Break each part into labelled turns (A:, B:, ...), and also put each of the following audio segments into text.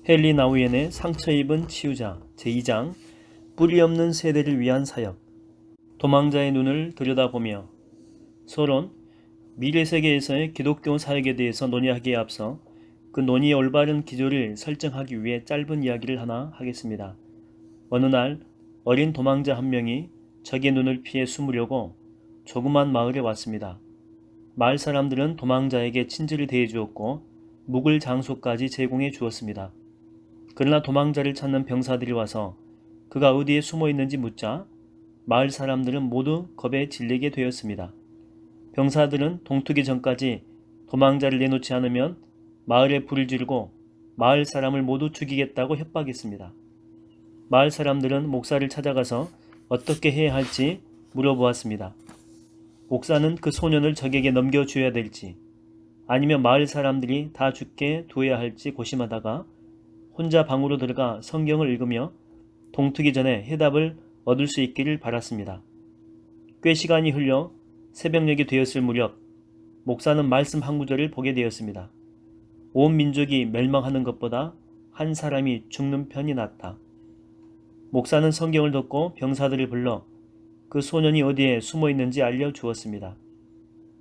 A: 헨리 나우엔의 상처 입은 치유자 제2장 뿌리 없는 세대를 위한 사역. 도망자의 눈을 들여다보며. 서론. 미래 세계에서의 기독교 사역에 대해서 논의하기에 앞서 그 논의의 올바른 기조를 설정하기 위해 짧은 이야기를 하나 하겠습니다. 어느 날 어린 도망자 한 명이 적의 눈을 피해 숨으려고 조그만 마을에 왔습니다. 마을 사람들은 도망자에게 친절히 대해주었고 묵을 장소까지 제공해 주었습니다. 그러나 도망자를 찾는 병사들이 와서 그가 어디에 숨어 있는지 묻자 마을 사람들은 모두 겁에 질리게 되었습니다. 병사들은 동트기 전까지 도망자를 내놓지 않으면 마을에 불을 지르고 마을 사람을 모두 죽이겠다고 협박했습니다. 마을 사람들은 목사를 찾아가서 어떻게 해야 할지 물어보았습니다. 목사는 그 소년을 적에게 넘겨줘야 될지 아니면 마을 사람들이 다 죽게 두어야 할지 고심하다가 혼자 방으로 들어가 성경을 읽으며 동트기 전에 해답을 얻을 수 있기를 바랐습니다. 꽤 시간이 흘려 새벽녘이 되었을 무렵 목사는 말씀 한 구절을 보게 되었습니다. 온 민족이 멸망하는 것보다 한 사람이 죽는 편이 낫다. 목사는 성경을 덮고 병사들을 불러 그 소년이 어디에 숨어 있는지 알려주었습니다.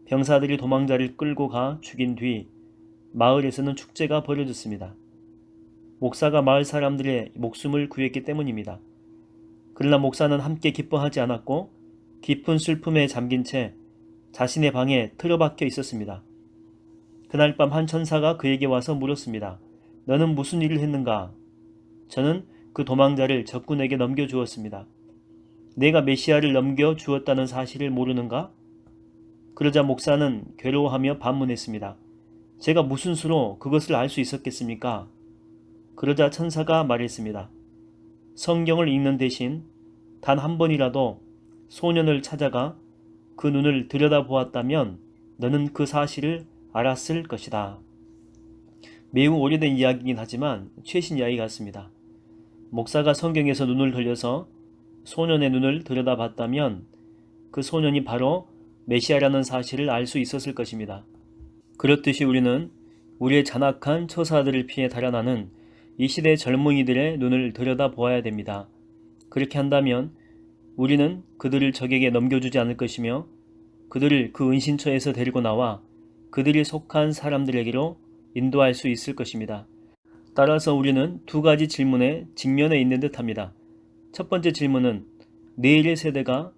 A: 병사들이 도망자를 끌고 가 죽인 뒤 마을에서는 축제가 벌어졌습니다. 목사가 마을 사람들의 목숨을 구했기 때문입니다. 그러나 목사는 함께 기뻐하지 않았고 깊은 슬픔에 잠긴 채 자신의 방에 틀어박혀 있었습니다. 그날 밤 한 천사가 그에게 와서 물었습니다. 너는 무슨 일을 했는가? 저는 그 도망자를 적군에게 넘겨주었습니다. 내가 메시아를 넘겨주었다는 사실을 모르는가? 그러자 목사는 괴로워하며 반문했습니다. 제가 무슨 수로 그것을 알 수 있었겠습니까? 그러자 천사가 말했습니다. 성경을 읽는 대신 단 한 번이라도 소년을 찾아가 그 눈을 들여다보았다면 너는 그 사실을 알았을 것이다. 매우 오래된 이야기이긴 하지만 최신 이야기 같습니다. 목사가 성경에서 눈을 돌려서 소년의 눈을 들여다봤다면 그 소년이 바로 메시아라는 사실을 알 수 있었을 것입니다. 그렇듯이 우리는 우리의 잔악한 처사들을 피해 달아나는 이 시대 젊은이들의 눈을 들여다보아야 됩니다. 그렇게 한다면 우리는 그들을 적에게 넘겨주지 않을 것이며 그들을 그 은신처에서 데리고 나와 그들이 속한 사람들에게로 인도할 수 있을 것입니다. 따라서 우리는 두 가지 질문에 직면해 있는 듯합니다. 첫 번째 질문은 내일의 세대가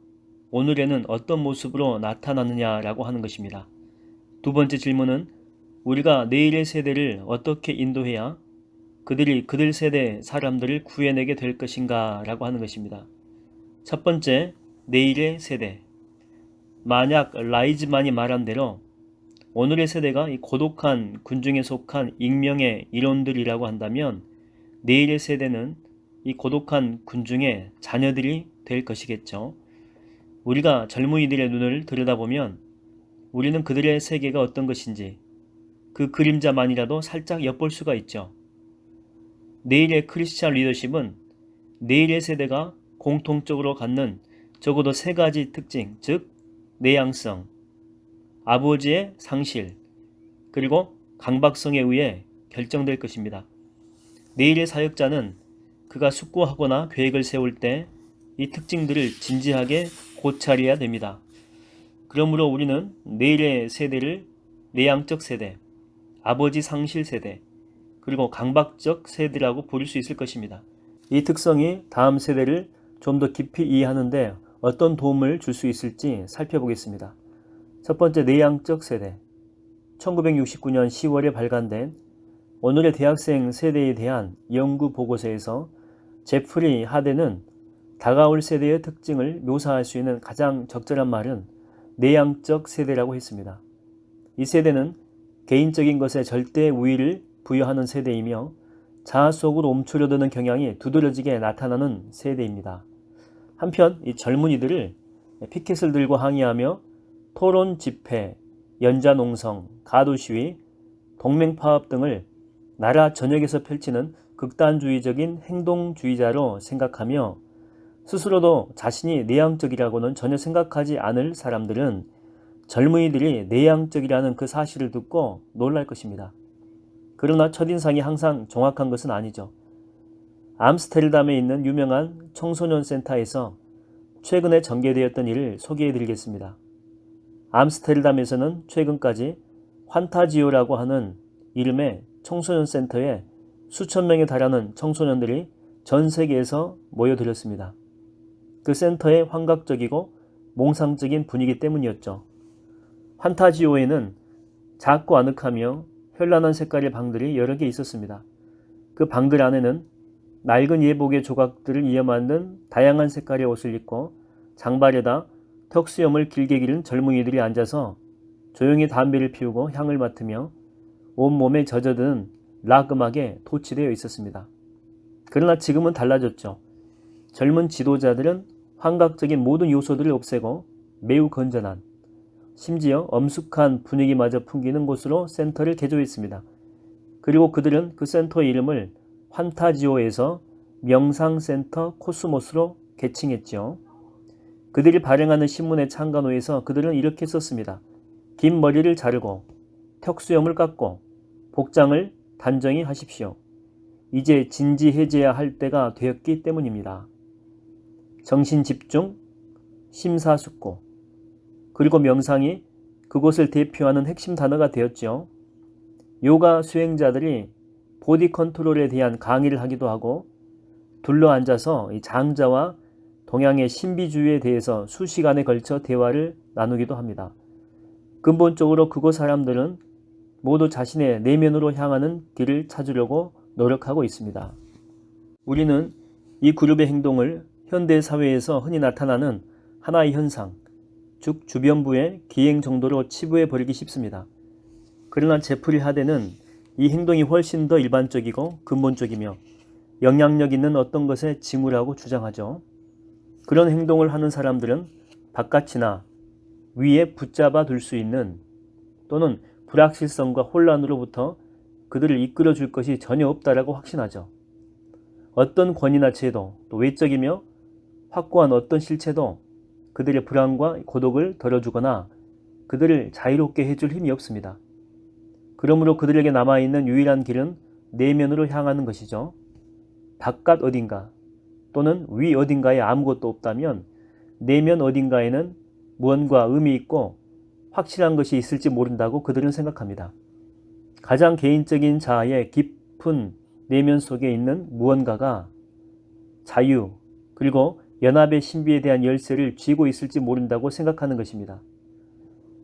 A: 오늘에는 어떤 모습으로 나타나느냐라고 하는 것입니다. 두 번째 질문은 우리가 내일의 세대를 어떻게 인도해야 그들이 그들 세대 사람들을 구해내게 될 것인가 라고 하는 것입니다. 첫 번째, 내일의 세대. 만약 라이즈만이 말한 대로 오늘의 세대가 이 고독한 군중에 속한 익명의 일원들이라고 한다면 내일의 세대는 이 고독한 군중의 자녀들이 될 것이겠죠. 우리가 젊은이들의 눈을 들여다보면 우리는 그들의 세계가 어떤 것인지 그 그림자만이라도 살짝 엿볼 수가 있죠. 내일의 크리스찬 리더십은 내일의 세대가 공통적으로 갖는 적어도 세 가지 특징, 즉 내향성, 아버지의 상실, 그리고 강박성에 의해 결정될 것입니다. 내일의 사역자는 그가 숙고하거나 계획을 세울 때 이 특징들을 진지하게 고찰해야 됩니다. 그러므로 우리는 내일의 세대를 내향적 세대, 아버지 상실 세대, 그리고 강박적 세대라고 부를 수 있을 것입니다. 이 특성이 다음 세대를 좀 더 깊이 이해하는데 어떤 도움을 줄 수 있을지 살펴보겠습니다. 첫 번째, 내향적 세대. 1969년 10월에 발간된 오늘의 대학생 세대에 대한 연구 보고서에서 제프리 하데는 다가올 세대의 특징을 묘사할 수 있는 가장 적절한 말은 내향적 세대라고 했습니다. 이 세대는 개인적인 것에 절대 우위를 부여하는 세대이며 자아 속으로 움츠려드는 경향이 두드러지게 나타나는 세대입니다. 한편 이 젊은이들을 피켓을 들고 항의하며 토론 집회, 연자농성, 가두시위, 동맹파업 등을 나라 전역에서 펼치는 극단주의적인 행동주의자로 생각하며 스스로도 자신이 내향적이라고는 전혀 생각하지 않을 사람들은 젊은이들이 내향적이라는 그 사실을 듣고 놀랄 것입니다. 그러나 첫인상이 항상 정확한 것은 아니죠. 암스테르담에 있는 유명한 청소년 센터에서 최근에 전개되었던 일을 소개해 드리겠습니다. 암스테르담에서는 최근까지 환타지오라고 하는 이름의 청소년 센터에 수천 명에 달하는 청소년들이 전 세계에서 모여들었습니다. 그 센터의 환각적이고 몽상적인 분위기 때문이었죠. 환타지오에는 작고 아늑하며 현란한 색깔의 방들이 여러 개 있었습니다. 그 방들 안에는 낡은 예복의 조각들을 이어 만든 다양한 색깔의 옷을 입고 장발에다 턱수염을 길게 기른 젊은이들이 앉아서 조용히 담배를 피우고 향을 맡으며 온몸에 젖어든 락 음악에 도취되어 있었습니다. 그러나 지금은 달라졌죠. 젊은 지도자들은 환각적인 모든 요소들을 없애고 매우 건전한, 심지어 엄숙한 분위기마저 풍기는 곳으로 센터를 개조했습니다. 그리고 그들은 그 센터의 이름을 환타지오에서 명상센터 코스모스로 개칭했죠. 그들이 발행하는 신문의 창간호에서 그들은 이렇게 썼습니다. 긴 머리를 자르고 턱수염을 깎고 복장을 단정히 하십시오. 이제 진지해져야 할 때가 되었기 때문입니다. 정신집중, 심사숙고, 그리고 명상이 그곳을 대표하는 핵심 단어가 되었죠. 요가 수행자들이 보디 컨트롤에 대한 강의를 하기도 하고 둘러앉아서 장자와 동양의 신비주의에 대해서 수시간에 걸쳐 대화를 나누기도 합니다. 근본적으로 그곳 사람들은 모두 자신의 내면으로 향하는 길을 찾으려고 노력하고 있습니다. 우리는 이 그룹의 행동을 현대 사회에서 흔히 나타나는 하나의 현상, 즉 주변부의 기행 정도로 치부해 버리기 쉽습니다. 그러나 제프리 하데는 이 행동이 훨씬 더 일반적이고 근본적이며 영향력 있는 어떤 것의 징후라고 주장하죠. 그런 행동을 하는 사람들은 바깥이나 위에 붙잡아 둘 수 있는 또는 불확실성과 혼란으로부터 그들을 이끌어 줄 것이 전혀 없다라고 확신하죠. 어떤 권위나 제도, 또 외적이며 확고한 어떤 실체도 그들의 불안과 고독을 덜어주거나 그들을 자유롭게 해줄 힘이 없습니다. 그러므로 그들에게 남아있는 유일한 길은 내면으로 향하는 것이죠. 바깥 어딘가 또는 위 어딘가에 아무것도 없다면 내면 어딘가에는 무언가 의미 있고 확실한 것이 있을지 모른다고 그들은 생각합니다. 가장 개인적인 자아의 깊은 내면 속에 있는 무언가가 자유 그리고 연합의 신비에 대한 열쇠를 쥐고 있을지 모른다고 생각하는 것입니다.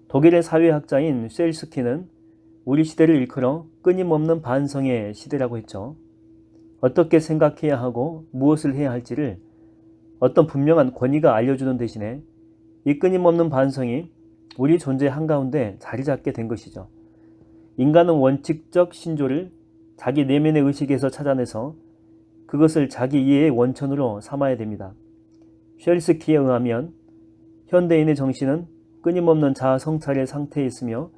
A: 독일의 사회학자인 쉘스키는 우리 시대를 일컬어 끊임없는 반성의 시대라고 했죠. 어떻게 생각해야 하고 무엇을 해야 할지를 어떤 분명한 권위가 알려주는 대신에 이 끊임없는 반성이 우리 존재 한가운데 자리 잡게 된 것이죠. 인간은 원칙적 신조를 자기 내면의 의식에서 찾아내서 그것을 자기 이해의 원천으로 삼아야 됩니다. 쉘스키에 의하면 현대인의 정신은 끊임없는 자아 성찰의 상태에 있으며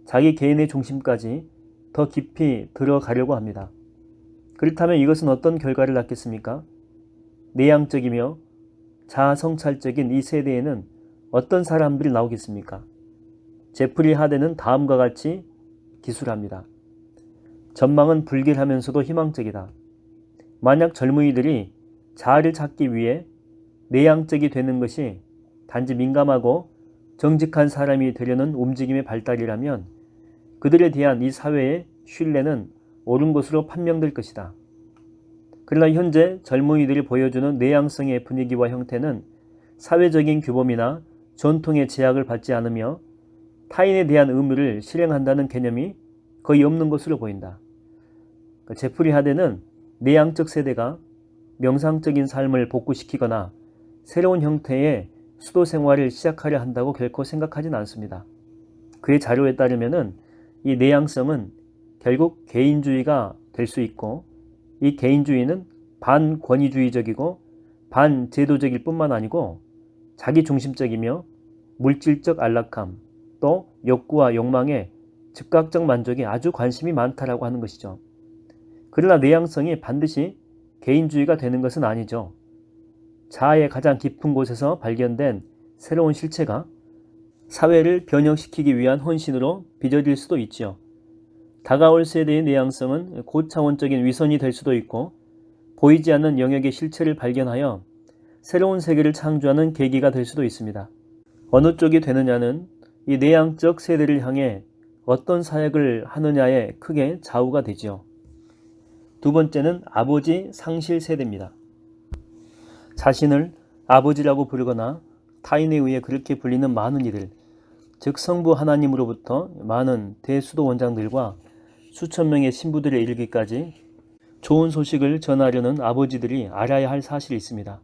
A: 자기 개인의 중심까지 더 깊이 들어가려고 합니다. 그렇다면 이것은 어떤 결과를 낳겠습니까? 내향적이며 자아 성찰적인 이 세대에는 어떤 사람들이 나오겠습니까? 제프리 하데는 다음과 같이 기술합니다. 전망은 불길하면서도 희망적이다. 만약 젊은이들이 자아를 찾기 위해 내향적이 되는 것이 단지 민감하고 정직한 사람이 되려는 움직임의 발달이라면 그들에 대한 이 사회의 신뢰는 옳은 것으로 판명될 것이다. 그러나 현재 젊은이들이 보여주는 내향성의 분위기와 형태는 사회적인 규범이나 전통의 제약을 받지 않으며 타인에 대한 의무를 실행한다는 개념이 거의 없는 것으로 보인다. 제프리 하데는 내향적 세대가 명상적인 삶을 복구시키거나 새로운 형태의 수도 생활을 시작하려 한다고 결코 생각하진 않습니다. 그의 자료에 따르면 이 내향성은 결국 개인주의가 될 수 있고 이 개인주의는 반권위주의적이고 반제도적일 뿐만 아니고 자기중심적이며 물질적 안락함 또 욕구와 욕망에 즉각적 만족에 아주 관심이 많다라고 하는 것이죠. 그러나 내향성이 반드시 개인주의가 되는 것은 아니죠. 자아의 가장 깊은 곳에서 발견된 새로운 실체가 사회를 변형시키기 위한 헌신으로 빚어질 수도 있지요. 다가올 세대의 내향성은 고차원적인 위선이 될 수도 있고 보이지 않는 영역의 실체를 발견하여 새로운 세계를 창조하는 계기가 될 수도 있습니다. 어느 쪽이 되느냐는 이 내향적 세대를 향해 어떤 사역을 하느냐에 크게 좌우가 되지요. 두 번째는 아버지 상실 세대입니다. 자신을 아버지라고 부르거나 타인에 의해 그렇게 불리는 많은 이들, 즉 성부 하나님으로부터 많은 대수도 원장들과 수천 명의 신부들에 이르기까지 좋은 소식을 전하려는 아버지들이 알아야 할 사실이 있습니다.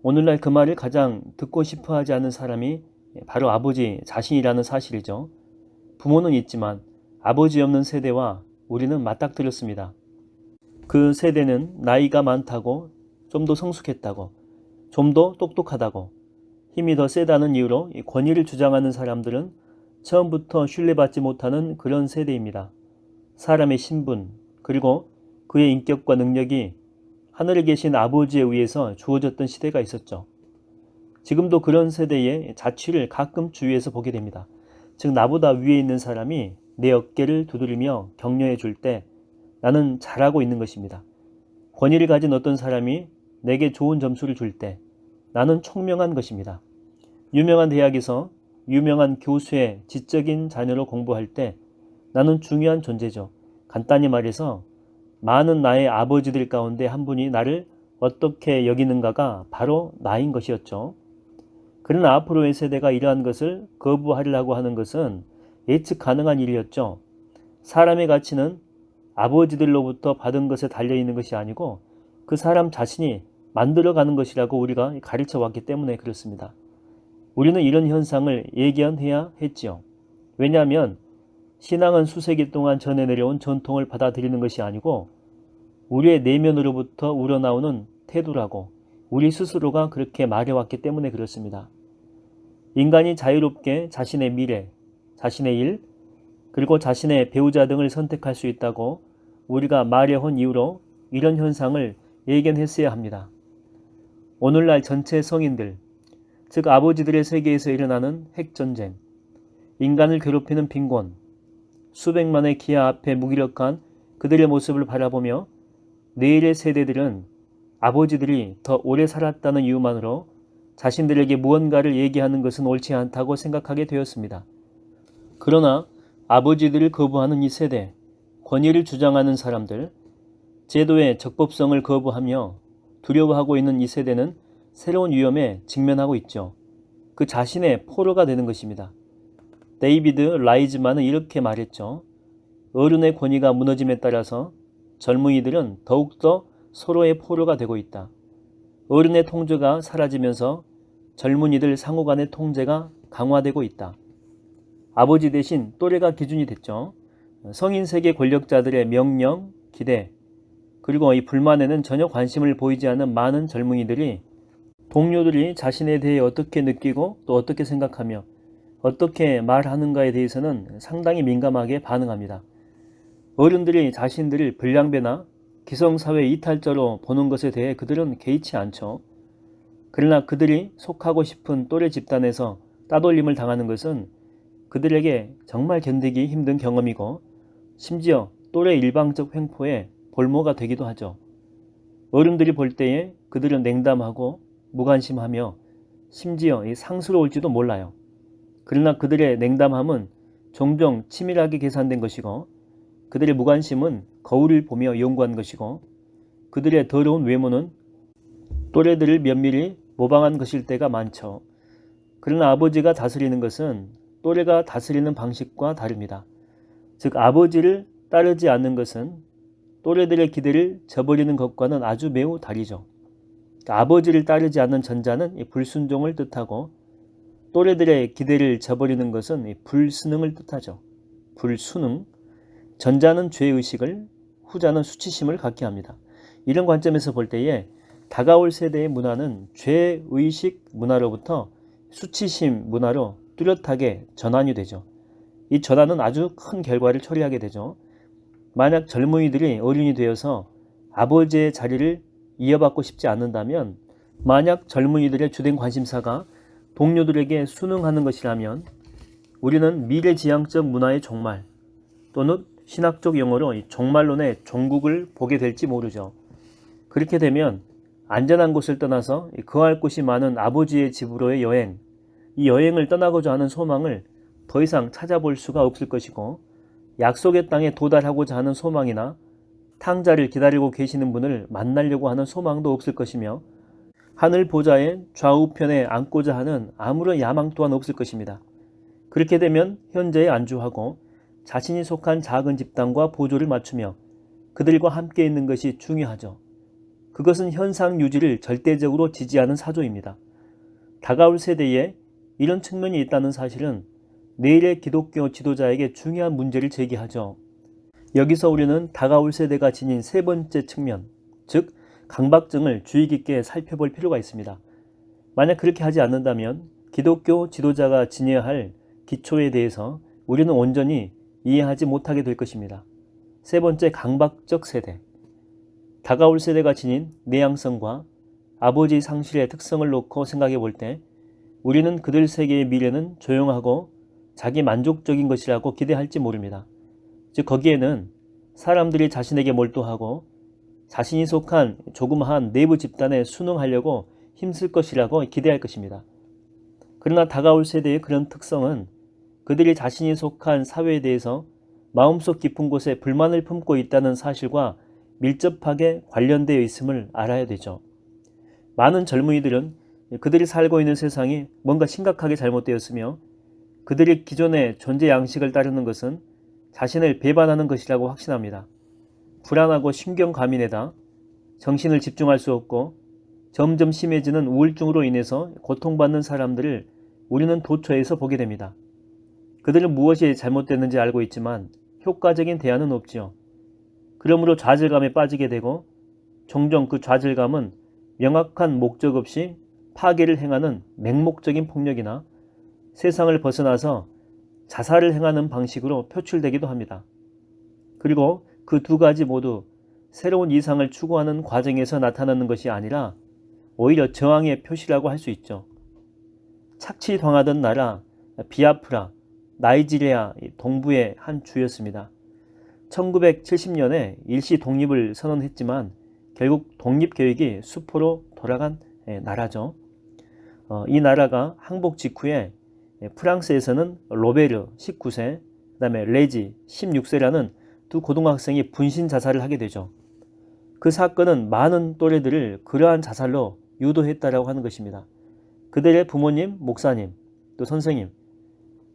A: 오늘날 그 말을 가장 듣고 싶어 하지 않는 사람이 바로 아버지 자신이라는 사실이죠. 부모는 있지만 아버지 없는 세대와 우리는 맞닥뜨렸습니다. 그 세대는 나이가 많다고, 좀 더 성숙했다고, 좀 더 똑똑하다고, 힘이 더 세다는 이유로 권위를 주장하는 사람들은 처음부터 신뢰받지 못하는 그런 세대입니다. 사람의 신분, 그리고 그의 인격과 능력이 하늘에 계신 아버지에 의해서 주어졌던 시대가 있었죠. 지금도 그런 세대의 자취를 가끔 주위에서 보게 됩니다. 즉 나보다 위에 있는 사람이 내 어깨를 두드리며 격려해 줄 때 나는 잘하고 있는 것입니다. 권위를 가진 어떤 사람이 내게 좋은 점수를 줄 때 나는 총명한 것입니다. 유명한 대학에서 유명한 교수의 지적인 자녀로 공부할 때 나는 중요한 존재죠. 간단히 말해서 많은 나의 아버지들 가운데 한 분이 나를 어떻게 여기는가가 바로 나인 것이었죠. 그러나 앞으로의 세대가 이러한 것을 거부하려고 하는 것은 예측 가능한 일이었죠. 사람의 가치는 아버지들로부터 받은 것에 달려있는 것이 아니고 그 사람 자신이 만들어가는 것이라고 우리가 가르쳐 왔기 때문에 그렇습니다. 우리는 이런 현상을 예견해야 했지요. 왜냐하면 신앙은 수세기 동안 전해 내려온 전통을 받아들이는 것이 아니고 우리의 내면으로부터 우러나오는 태도라고 우리 스스로가 그렇게 말해왔기 때문에 그렇습니다. 인간이 자유롭게 자신의 미래, 자신의 일, 그리고 자신의 배우자 등을 선택할 수 있다고 우리가 말해온 이유로 이런 현상을 예견했어야 합니다. 오늘날 전체 성인들, 즉 아버지들의 세계에서 일어나는 핵전쟁, 인간을 괴롭히는 빈곤, 수백만의 기아 앞에 무기력한 그들의 모습을 바라보며 내일의 세대들은 아버지들이 더 오래 살았다는 이유만으로 자신들에게 무언가를 얘기하는 것은 옳지 않다고 생각하게 되었습니다. 그러나 아버지들을 거부하는 이 세대, 권위를 주장하는 사람들, 제도의 적법성을 거부하며 두려워하고 있는 이 세대는 새로운 위험에 직면하고 있죠. 그 자신의 포로가 되는 것입니다. 데이비드 라이즈만은 이렇게 말했죠. 어른의 권위가 무너짐에 따라서 젊은이들은 더욱더 서로의 포로가 되고 있다. 어른의 통제가 사라지면서 젊은이들 상호 간의 통제가 강화되고 있다. 아버지 대신 또래가 기준이 됐죠. 성인 세계 권력자들의 명령, 기대, 그리고 이 불만에는 전혀 관심을 보이지 않는 많은 젊은이들이 동료들이 자신에 대해 어떻게 느끼고 또 어떻게 생각하며 어떻게 말하는가에 대해서는 상당히 민감하게 반응합니다. 어른들이 자신들을 불량배나 기성사회 이탈자로 보는 것에 대해 그들은 개의치 않죠. 그러나 그들이 속하고 싶은 또래 집단에서 따돌림을 당하는 것은 그들에게 정말 견디기 힘든 경험이고 심지어 또래 일방적 횡포에 볼모가 되기도 하죠. 어른들이 볼 때에 그들은 냉담하고 무관심하며 심지어 상스러울지도 몰라요. 그러나 그들의 냉담함은 종종 치밀하게 계산된 것이고 그들의 무관심은 거울을 보며 연구한 것이고 그들의 더러운 외모는 또래들을 면밀히 모방한 것일 때가 많죠. 그러나 아버지가 다스리는 것은 또래가 다스리는 방식과 다릅니다. 즉 아버지를 따르지 않는 것은 또래들의 기대를 저버리는 것과는 아주 매우 다르죠. 아버지를 따르지 않는 전자는 불순종을 뜻하고 또래들의 기대를 저버리는 것은 불순응을 뜻하죠. 불순응. 전자는 죄의식을, 후자는 수치심을 갖게 합니다. 이런 관점에서 볼 때에 다가올 세대의 문화는 죄의식 문화로부터 수치심 문화로 뚜렷하게 전환이 되죠. 이 전환은 아주 큰 결과를 초래하게 되죠. 만약 젊은이들이 어른이 되어서 아버지의 자리를 이어받고 싶지 않는다면, 만약 젊은이들의 주된 관심사가 동료들에게 순응하는 것이라면 우리는 미래지향적 문화의 종말 또는 신학적 용어로 이 종말론의 종국을 보게 될지 모르죠. 그렇게 되면 안전한 곳을 떠나서 거할 곳이 많은 아버지의 집으로의 여행, 이 여행을 떠나고자 하는 소망을 더 이상 찾아볼 수가 없을 것이고, 약속의 땅에 도달하고자 하는 소망이나 탕자를 기다리고 계시는 분을 만나려고 하는 소망도 없을 것이며, 하늘 보좌의 좌우편에 앉고자 하는 아무런 야망 또한 없을 것입니다. 그렇게 되면 현재에 안주하고 자신이 속한 작은 집단과 보조를 맞추며 그들과 함께 있는 것이 중요하죠. 그것은 현상 유지를 절대적으로 지지하는 사조입니다. 다가올 세대에 이런 측면이 있다는 사실은 내일의 기독교 지도자에게 중요한 문제를 제기하죠. 여기서 우리는 다가올 세대가 지닌 세 번째 측면, 즉 강박증을 주의 깊게 살펴볼 필요가 있습니다. 만약 그렇게 하지 않는다면 기독교 지도자가 지녀야 할 기초에 대해서 우리는 온전히 이해하지 못하게 될 것입니다. 세 번째, 강박적 세대. 다가올 세대가 지닌 내향성과 아버지 상실의 특성을 놓고 생각해 볼 때 우리는 그들 세계의 미래는 조용하고 자기 만족적인 것이라고 기대할지 모릅니다. 즉 거기에는 사람들이 자신에게 몰두하고 자신이 속한 조그마한 내부 집단에 순응하려고 힘쓸 것이라고 기대할 것입니다. 그러나 다가올 세대의 그런 특성은 그들이 자신이 속한 사회에 대해서 마음속 깊은 곳에 불만을 품고 있다는 사실과 밀접하게 관련되어 있음을 알아야 되죠. 많은 젊은이들은 그들이 살고 있는 세상이 뭔가 심각하게 잘못되었으며 그들이 기존의 존재 양식을 따르는 것은 자신을 배반하는 것이라고 확신합니다. 불안하고 신경과민에다 정신을 집중할 수 없고 점점 심해지는 우울증으로 인해서 고통받는 사람들을 우리는 도처에서 보게 됩니다. 그들은 무엇이 잘못됐는지 알고 있지만 효과적인 대안은 없지요. 그러므로 좌절감에 빠지게 되고 종종 그 좌절감은 명확한 목적 없이 파괴를 행하는 맹목적인 폭력이나 세상을 벗어나서 자살을 행하는 방식으로 표출되기도 합니다. 그리고 그 두 가지 모두 새로운 이상을 추구하는 과정에서 나타나는 것이 아니라 오히려 저항의 표시라고 할 수 있죠. 착취당하던 나라 비아프라, 나이지리아 동부의 한 주였습니다. 1970년에 일시 독립을 선언했지만 결국 독립계획이 수포로 돌아간 나라죠. 이 나라가 항복 직후에 프랑스에서는 로베르 19세, 그 다음에 레지 16세라는 두 고등학생이 분신 자살을 하게 되죠. 그 사건은 많은 또래들을 그러한 자살로 유도했다라고 하는 것입니다. 그들의 부모님, 목사님, 또 선생님,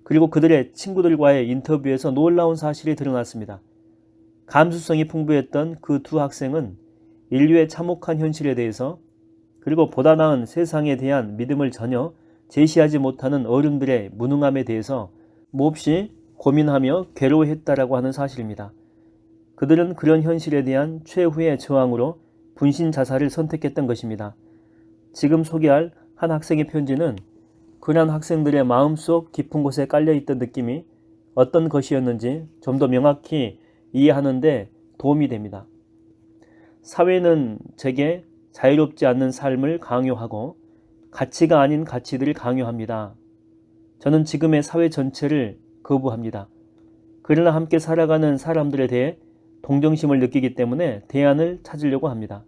A: 그리고 그들의 친구들과의 인터뷰에서 놀라운 사실이 드러났습니다. 감수성이 풍부했던 그 두 학생은 인류의 참혹한 현실에 대해서 그리고 보다 나은 세상에 대한 믿음을 전혀 제시하지 못하는 어른들의 무능함에 대해서 몹시 고민하며 괴로워했다라고 하는 사실입니다. 그들은 그런 현실에 대한 최후의 저항으로 분신 자살을 선택했던 것입니다. 지금 소개할 한 학생의 편지는 그런 학생들의 마음속 깊은 곳에 깔려있던 느낌이 어떤 것이었는지 좀 더 명확히 이해하는 데 도움이 됩니다. 사회는 제게 자유롭지 않는 삶을 강요하고 가치가 아닌 가치들을 강요합니다. 저는 지금의 사회 전체를 거부합니다. 그러나 함께 살아가는 사람들에 대해 동정심을 느끼기 때문에 대안을 찾으려고 합니다.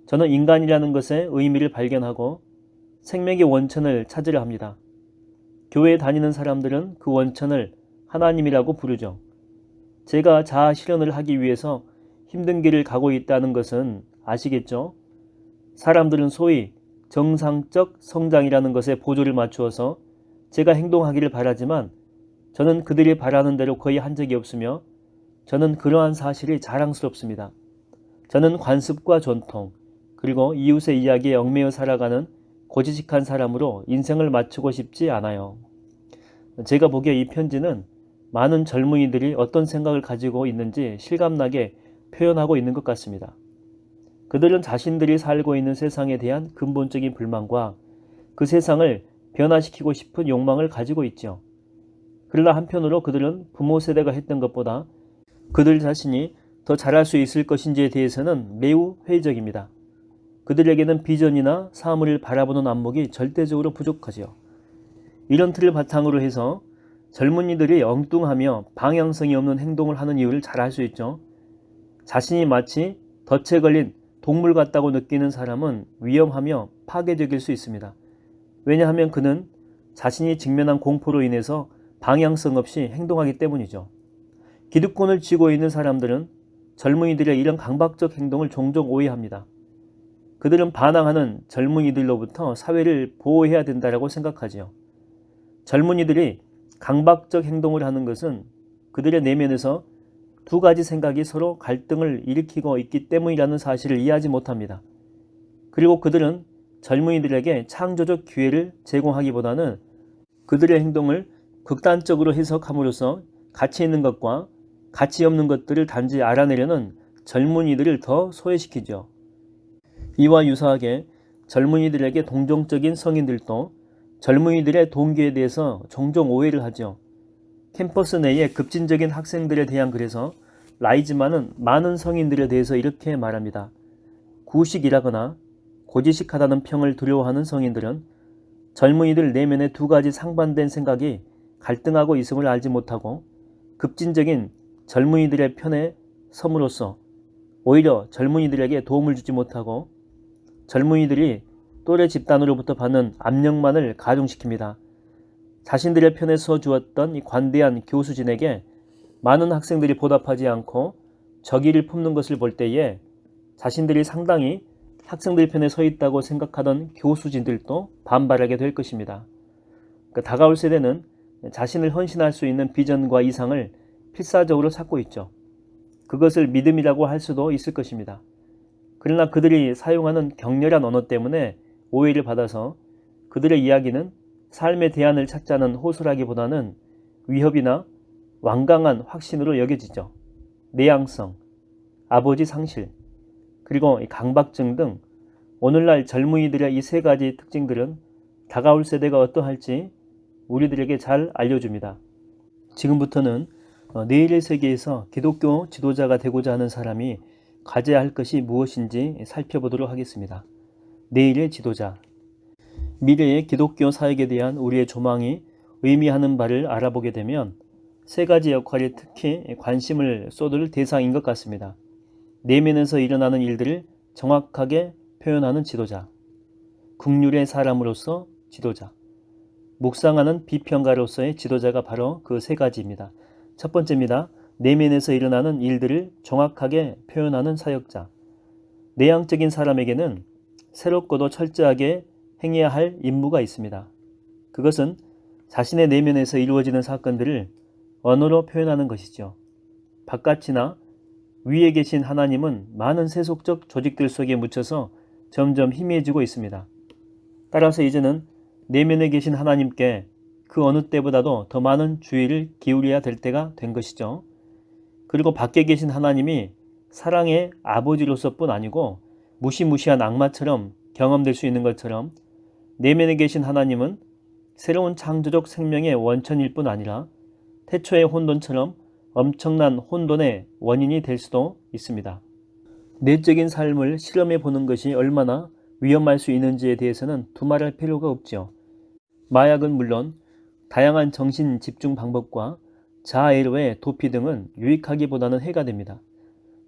A: 저는 인간이라는 것의 의미를 발견하고 생명의 원천을 찾으려 합니다. 교회에 다니는 사람들은 그 원천을 하나님이라고 부르죠. 제가 자아 실현을 하기 위해서 힘든 길을 가고 있다는 것은 아시겠죠? 사람들은 소위 정상적 성장이라는 것에 보조를 맞추어서 제가 행동하기를 바라지만 저는 그들이 바라는 대로 거의 한 적이 없으며 저는 그러한 사실이 자랑스럽습니다. 저는 관습과 전통 그리고 이웃의 이야기에 얽매여 살아가는 고지식한 사람으로 인생을 마치고 싶지 않아요. 제가 보기에 이 편지는 많은 젊은이들이 어떤 생각을 가지고 있는지 실감나게 표현하고 있는 것 같습니다. 그들은 자신들이 살고 있는 세상에 대한 근본적인 불만과 그 세상을 변화시키고 싶은 욕망을 가지고 있죠. 그러나 한편으로 그들은 부모 세대가 했던 것보다 그들 자신이 더 잘할 수 있을 것인지에 대해서는 매우 회의적입니다. 그들에게는 비전이나 사물을 바라보는 안목이 절대적으로 부족하죠. 이런 틀을 바탕으로 해서 젊은이들이 엉뚱하며 방향성이 없는 행동을 하는 이유를 잘 알 수 있죠. 자신이 마치 덫에 걸린 동물 같다고 느끼는 사람은 위험하며 파괴적일 수 있습니다. 왜냐하면 그는 자신이 직면한 공포로 인해서 방향성 없이 행동하기 때문이죠. 기득권을 쥐고 있는 사람들은 젊은이들의 이런 강박적 행동을 종종 오해합니다. 그들은 반항하는 젊은이들로부터 사회를 보호해야 된다고 생각하지요. 젊은이들이 강박적 행동을 하는 것은 그들의 내면에서 두 가지 생각이 서로 갈등을 일으키고 있기 때문이라는 사실을 이해하지 못합니다. 그리고 그들은 젊은이들에게 창조적 기회를 제공하기보다는 그들의 행동을 극단적으로 해석함으로써 가치 있는 것과 가치 없는 것들을 단지 알아내려는 젊은이들을 더 소외시키죠. 이와 유사하게 젊은이들에게 동정적인 성인들도 젊은이들의 동기에 대해서 종종 오해를 하죠. 캠퍼스 내의 급진적인 학생들에 대한 글에서 라이즈만은 많은 성인들에 대해서 이렇게 말합니다. 구식이라거나 고지식하다는 평을 두려워하는 성인들은 젊은이들 내면의 두 가지 상반된 생각이 갈등하고 있음을 알지 못하고 급진적인 젊은이들의 편에 섬으로써 오히려 젊은이들에게 도움을 주지 못하고 젊은이들이 또래 집단으로부터 받는 압력만을 가중시킵니다. 자신들의 편에 서 주었던 이 관대한 교수진에게 많은 학생들이 보답하지 않고 적의를 품는 것을 볼 때에 자신들이 상당히 학생들 편에 서 있다고 생각하던 교수진들도 반발하게 될 것입니다. 다가올 세대는 자신을 헌신할 수 있는 비전과 이상을 필사적으로 찾고 있죠. 그것을 믿음이라고 할 수도 있을 것입니다. 그러나 그들이 사용하는 격렬한 언어 때문에 오해를 받아서 그들의 이야기는 삶의 대안을 찾자는 호소라기보다는 위협이나 완강한 확신으로 여겨지죠. 내향성, 아버지 상실, 그리고 강박증 등 오늘날 젊은이들의 이 세 가지 특징들은 다가올 세대가 어떠할지 우리들에게 잘 알려줍니다. 지금부터는 내일의 세계에서 기독교 지도자가 되고자 하는 사람이 가져야 할 것이 무엇인지 살펴보도록 하겠습니다. 내일의 지도자. 미래의 기독교 사역에 대한 우리의 조망이 의미하는 바를 알아보게 되면 세 가지 역할에 특히 관심을 쏟을 대상인 것 같습니다. 내면에서 일어나는 일들을 정확하게 표현하는 지도자, 국률의 사람으로서 지도자, 묵상하는 비평가로서의 지도자가 바로 그 세 가지입니다. 첫 번째입니다. 내면에서 일어나는 일들을 정확하게 표현하는 사역자. 내향적인 사람에게는 새롭고도 철저하게 행해야 할 임무가 있습니다. 그것은 자신의 내면에서 이루어지는 사건들을 언어로 표현하는 것이죠. 바깥이나 위에 계신 하나님은 많은 세속적 조직들 속에 묻혀서 점점 희미해지고 있습니다. 따라서 이제는 내면에 계신 하나님께 그 어느 때보다도 더 많은 주의를 기울여야 될 때가 된 것이죠. 그리고 밖에 계신 하나님이 사랑의 아버지로서뿐 아니고 무시무시한 악마처럼 경험될 수 있는 것처럼 내면에 계신 하나님은 새로운 창조적 생명의 원천일 뿐 아니라 태초의 혼돈처럼 엄청난 혼돈의 원인이 될 수도 있습니다. 내적인 삶을 실험해 보는 것이 얼마나 위험할 수 있는지에 대해서는 두말할 필요가 없지요. 마약은 물론 다양한 정신 집중 방법과 자아애로의 도피 등은 유익하기보다는 해가 됩니다.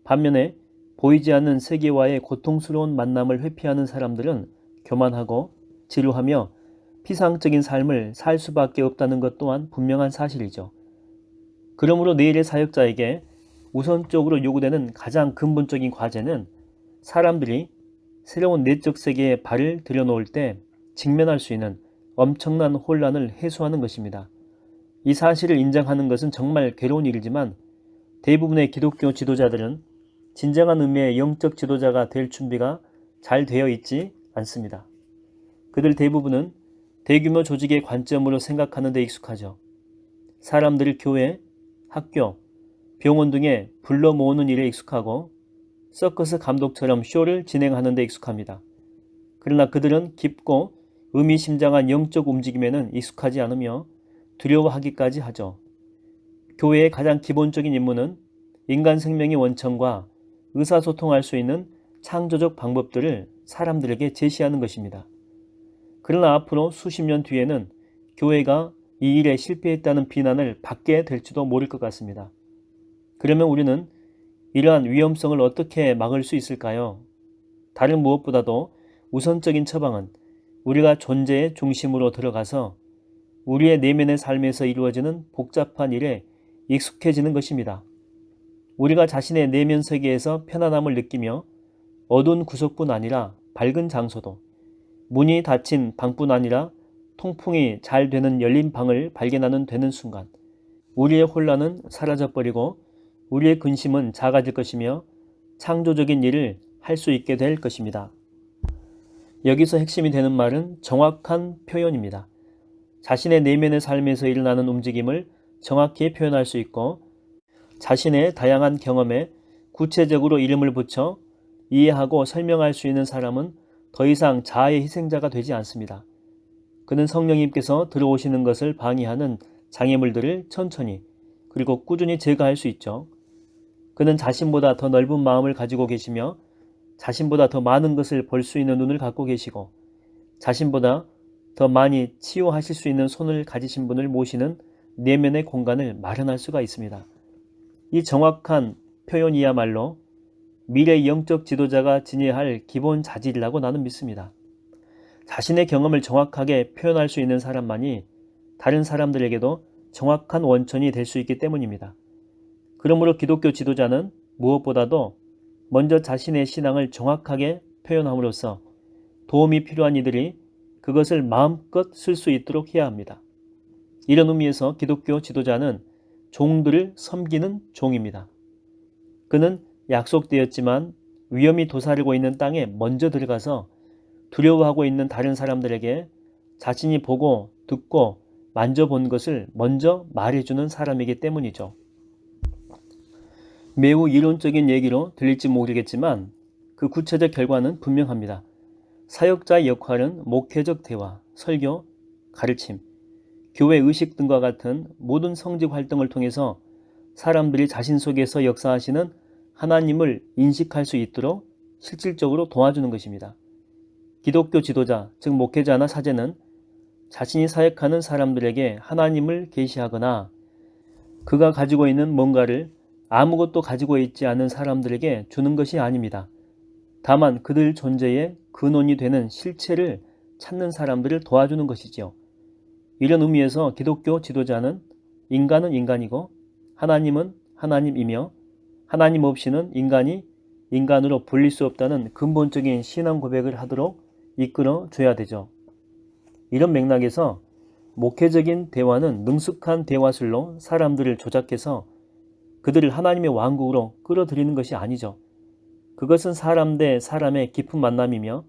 A: 반면에 보이지 않는 세계와의 고통스러운 만남을 회피하는 사람들은 교만하고 지루하며 피상적인 삶을 살 수밖에 없다는 것 또한 분명한 사실이죠. 그러므로 내일의 사역자에게 우선적으로 요구되는 가장 근본적인 과제는 사람들이 새로운 내적 세계에 발을 들여놓을 때 직면할 수 있는 엄청난 혼란을 해소하는 것입니다. 이 사실을 인정하는 것은 정말 괴로운 일이지만 대부분의 기독교 지도자들은 진정한 의미의 영적 지도자가 될 준비가 잘 되어 있지 않습니다. 그들 대부분은 대규모 조직의 관점으로 생각하는 데 익숙하죠. 사람들을 교회, 학교, 병원 등에 불러 모으는 일에 익숙하고 서커스 감독처럼 쇼를 진행하는 데 익숙합니다. 그러나 그들은 깊고 의미심장한 영적 움직임에는 익숙하지 않으며 두려워하기까지 하죠. 교회의 가장 기본적인 임무는 인간 생명의 원천과 의사소통할 수 있는 창조적 방법들을 사람들에게 제시하는 것입니다. 그러나 앞으로 수십 년 뒤에는 교회가 이 일에 실패했다는 비난을 받게 될지도 모를 것 같습니다. 그러면 우리는 이러한 위험성을 어떻게 막을 수 있을까요? 다른 무엇보다도 우선적인 처방은 우리가 존재의 중심으로 들어가서 우리의 내면의 삶에서 이루어지는 복잡한 일에 익숙해지는 것입니다. 우리가 자신의 내면 세계에서 편안함을 느끼며 어두운 구석뿐 아니라 밝은 장소도, 문이 닫힌 방뿐 아니라 통풍이 잘 되는 열린 방을 발견하는 되는 순간 우리의 혼란은 사라져버리고 우리의 근심은 작아질 것이며 창조적인 일을 할 수 있게 될 것입니다. 여기서 핵심이 되는 말은 정확한 표현입니다. 자신의 내면의 삶에서 일어나는 움직임을 정확히 표현할 수 있고 자신의 다양한 경험에 구체적으로 이름을 붙여 이해하고 설명할 수 있는 사람은 더 이상 자아의 희생자가 되지 않습니다. 그는 성령님께서 들어오시는 것을 방해하는 장애물들을 천천히 그리고 꾸준히 제거할 수 있죠. 그는 자신보다 더 넓은 마음을 가지고 계시며 자신보다 더 많은 것을 볼 수 있는 눈을 갖고 계시고 자신보다 더 많이 치유하실 수 있는 손을 가지신 분을 모시는 내면의 공간을 마련할 수가 있습니다. 이 정확한 표현이야말로 미래 영적 지도자가 지녀야 할 기본 자질이라고 나는 믿습니다. 자신의 경험을 정확하게 표현할 수 있는 사람만이 다른 사람들에게도 정확한 원천이 될 수 있기 때문입니다. 그러므로 기독교 지도자는 무엇보다도 먼저 자신의 신앙을 정확하게 표현함으로써 도움이 필요한 이들이 그것을 마음껏 쓸 수 있도록 해야 합니다. 이런 의미에서 기독교 지도자는 종들을 섬기는 종입니다. 그는 약속되었지만 위험이 도사리고 있는 땅에 먼저 들어가서 두려워하고 있는 다른 사람들에게 자신이 보고 듣고 만져본 것을 먼저 말해주는 사람이기 때문이죠. 매우 이론적인 얘기로 들릴지 모르겠지만 그 구체적 결과는 분명합니다. 사역자의 역할은 목회적 대화, 설교, 가르침, 교회 의식 등과 같은 모든 성직 활동을 통해서 사람들이 자신 속에서 역사하시는 하나님을 인식할 수 있도록 실질적으로 도와주는 것입니다. 기독교 지도자, 즉 목회자나 사제는 자신이 사역하는 사람들에게 하나님을 계시하거나 그가 가지고 있는 뭔가를 아무것도 가지고 있지 않은 사람들에게 주는 것이 아닙니다. 다만 그들 존재의 근원이 되는 실체를 찾는 사람들을 도와주는 것이지요. 이런 의미에서 기독교 지도자는 인간은 인간이고 하나님은 하나님이며 하나님 없이는 인간이 인간으로 불릴 수 없다는 근본적인 신앙 고백을 하도록 이끌어 줘야 되죠. 이런 맥락에서 목회적인 대화는 능숙한 대화술로 사람들을 조작해서 그들을 하나님의 왕국으로 끌어들이는 것이 아니죠. 그것은 사람 대 사람의 깊은 만남이며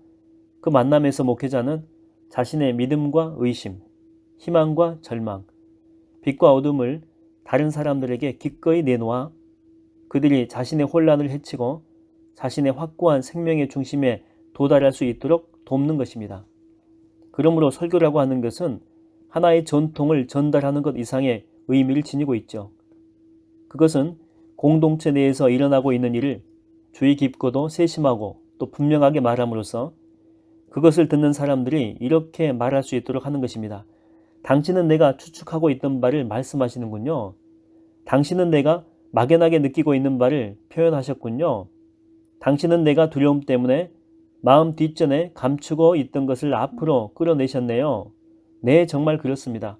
A: 그 만남에서 목회자는 자신의 믿음과 의심, 희망과 절망, 빛과 어둠을 다른 사람들에게 기꺼이 내놓아 그들이 자신의 혼란을 해치고 자신의 확고한 생명의 중심에 도달할 수 있도록 돕는 것입니다. 그러므로 설교라고 하는 것은 하나의 전통을 전달하는 것 이상의 의미를 지니고 있죠. 그것은 공동체 내에서 일어나고 있는 일을 주의 깊고도 세심하고 또 분명하게 말함으로써 그것을 듣는 사람들이 이렇게 말할 수 있도록 하는 것입니다. 당신은 내가 추측하고 있던 바를 말씀하시는군요. 당신은 내가 막연하게 느끼고 있는 바를 표현하셨군요. 당신은 내가 두려움 때문에 마음 뒷전에 감추고 있던 것을 앞으로 끌어내셨네요. 네, 정말 그렇습니다.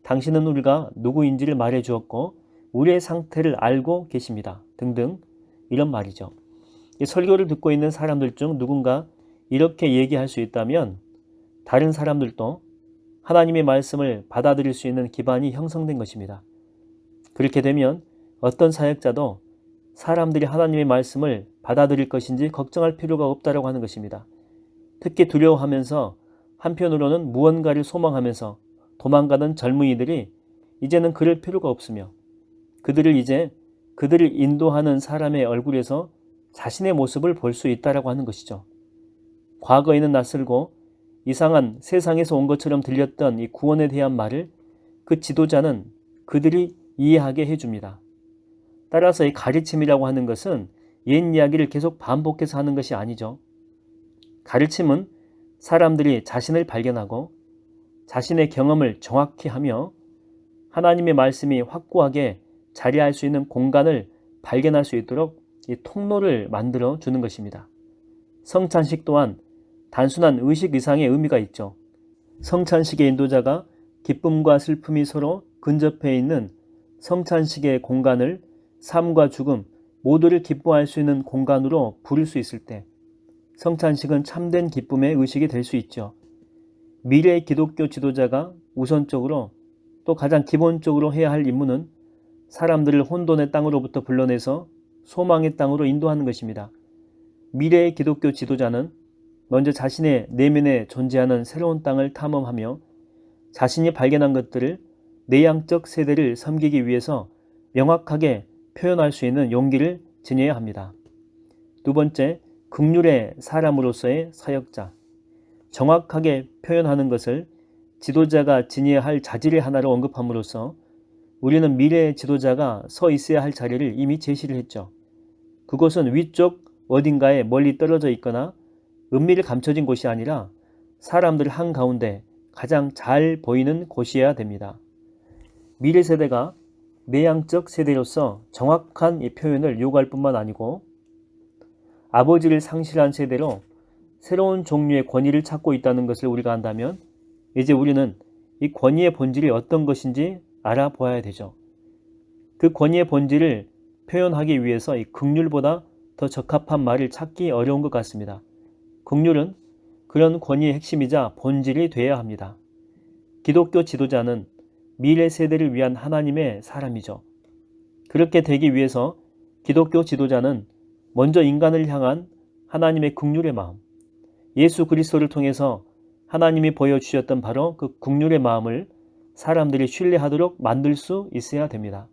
A: 당신은 우리가 누구인지를 말해 주었고 우리의 상태를 알고 계십니다. 등등 이런 말이죠. 이 설교를 듣고 있는 사람들 중 누군가 이렇게 얘기할 수 있다면 다른 사람들도 하나님의 말씀을 받아들일 수 있는 기반이 형성된 것입니다. 그렇게 되면 어떤 사역자도 사람들이 하나님의 말씀을 받아들일 것인지 걱정할 필요가 없다고 하는 것입니다. 특히 두려워하면서 한편으로는 무언가를 소망하면서 도망가던 젊은이들이 이제는 그럴 필요가 없으며 그들을 인도하는 사람의 얼굴에서 자신의 모습을 볼 수 있다고 하는 것이죠. 과거에는 낯설고 이상한 세상에서 온 것처럼 들렸던 이 구원에 대한 말을 그 지도자는 그들이 이해하게 해줍니다. 따라서 이 가르침이라고 하는 것은 옛 이야기를 계속 반복해서 하는 것이 아니죠. 가르침은 사람들이 자신을 발견하고 자신의 경험을 정확히 하며 하나님의 말씀이 확고하게 자리할 수 있는 공간을 발견할 수 있도록 이 통로를 만들어 주는 것입니다. 성찬식 또한 단순한 의식 이상의 의미가 있죠. 성찬식의 인도자가 기쁨과 슬픔이 서로 근접해 있는 성찬식의 공간을 삶과 죽음 모두를 기뻐할 수 있는 공간으로 부를 수 있을 때 성찬식은 참된 기쁨의 의식이 될 수 있죠. 미래의 기독교 지도자가 우선적으로 또 가장 기본적으로 해야 할 임무는 사람들을 혼돈의 땅으로부터 불러내서 소망의 땅으로 인도하는 것입니다. 미래의 기독교 지도자는 먼저 자신의 내면에 존재하는 새로운 땅을 탐험하며 자신이 발견한 것들을 내향적 세대를 섬기기 위해서 명확하게 표현할 수 있는 용기를 지녀야 합니다. 두 번째, 긍휼의 사람으로서의 사역자. 정확하게 표현하는 것을 지도자가 지녀야 할 자질의 하나로 언급함으로써 우리는 미래의 지도자가 서 있어야 할 자리를 이미 제시를 했죠. 그곳은 위쪽 어딘가에 멀리 떨어져 있거나 은밀히 감춰진 곳이 아니라 사람들 한가운데 가장 잘 보이는 곳이어야 됩니다. 미래 세대가 내향적 세대로서 정확한 이 표현을 요구할 뿐만 아니고 아버지를 상실한 세대로 새로운 종류의 권위를 찾고 있다는 것을 우리가 안다면 이제 우리는 이 권위의 본질이 어떤 것인지 알아보아야 되죠. 그 권위의 본질을 표현하기 위해서 이 긍휼보다 더 적합한 말을 찾기 어려운 것 같습니다. 긍휼은 그런 권위의 핵심이자 본질이 되어야 합니다. 기독교 지도자는 미래 세대를 위한 하나님의 사람이죠. 그렇게 되기 위해서 기독교 지도자는 먼저 인간을 향한 하나님의 긍휼의 마음, 예수 그리스도를 통해서 하나님이 보여주셨던 바로 그 긍휼의 마음을 사람들이 신뢰하도록 만들 수 있어야 됩니다.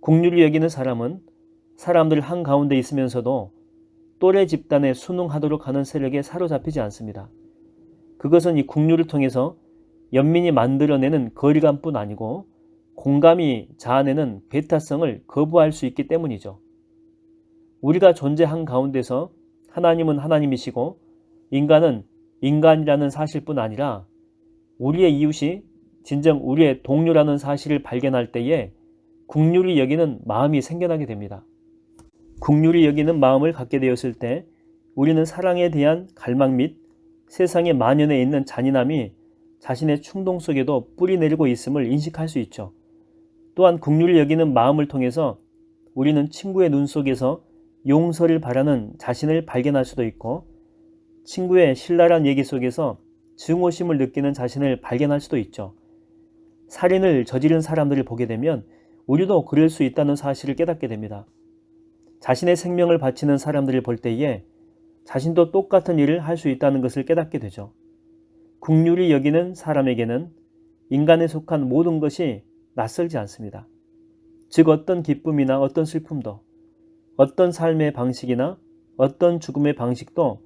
A: 긍휼히 여기는 사람은 사람들 한가운데 있으면서도 또래 집단에 순응하도록 하는 세력에 사로잡히지 않습니다. 그것은 이 긍휼을 통해서 연민이 만들어내는 거리감뿐 아니고 공감이 자아내는 배타성을 거부할 수 있기 때문이죠. 우리가 존재한 가운데서 하나님은 하나님이시고 인간은 인간이라는 사실뿐 아니라 우리의 이웃이 진정 우리의 동료라는 사실을 발견할 때에 긍휼히 여기는 마음이 생겨나게 됩니다. 긍휼히 여기는 마음을 갖게 되었을 때 우리는 사랑에 대한 갈망 및 세상의 만연해 있는 잔인함이 자신의 충동 속에도 뿌리내리고 있음을 인식할 수 있죠. 또한 긍휼히 여기는 마음을 통해서 우리는 친구의 눈 속에서 용서를 바라는 자신을 발견할 수도 있고 친구의 신랄한 얘기 속에서 증오심을 느끼는 자신을 발견할 수도 있죠. 살인을 저지른 사람들을 보게 되면 우리도 그럴 수 있다는 사실을 깨닫게 됩니다. 자신의 생명을 바치는 사람들을 볼 때에 자신도 똑같은 일을 할 수 있다는 것을 깨닫게 되죠. 긍휼히 여기는 사람에게는 인간에 속한 모든 것이 낯설지 않습니다. 즉 어떤 기쁨이나 어떤 슬픔도 어떤 삶의 방식이나 어떤 죽음의 방식도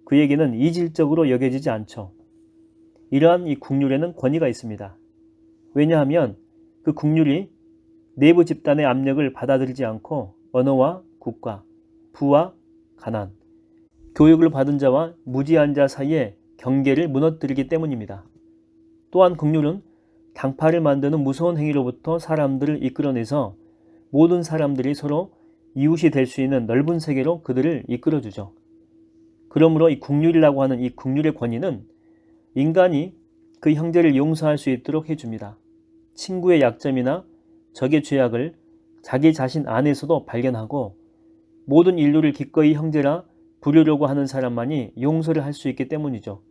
A: 그에게는 이질적으로 여겨지지 않죠. 이러한 이 긍휼에는 권위가 있습니다. 왜냐하면 그 긍휼이 내부 집단의 압력을 받아들이지 않고 언어와 국가, 부와 가난, 교육을 받은 자와 무지한 자 사이의 경계를 무너뜨리기 때문입니다. 또한 긍휼은 당파를 만드는 무서운 행위로부터 사람들을 이끌어내서 모든 사람들이 서로 이웃이 될 수 있는 넓은 세계로 그들을 이끌어주죠. 그러므로 이 긍휼이라고 하는 이 긍휼의 권위는 인간이 그 형제를 용서할 수 있도록 해줍니다. 친구의 약점이나 적의 죄악을 자기 자신 안에서도 발견하고 모든 인류를 기꺼이 형제라 부르려고 하는 사람만이 용서를 할 수 있기 때문이죠.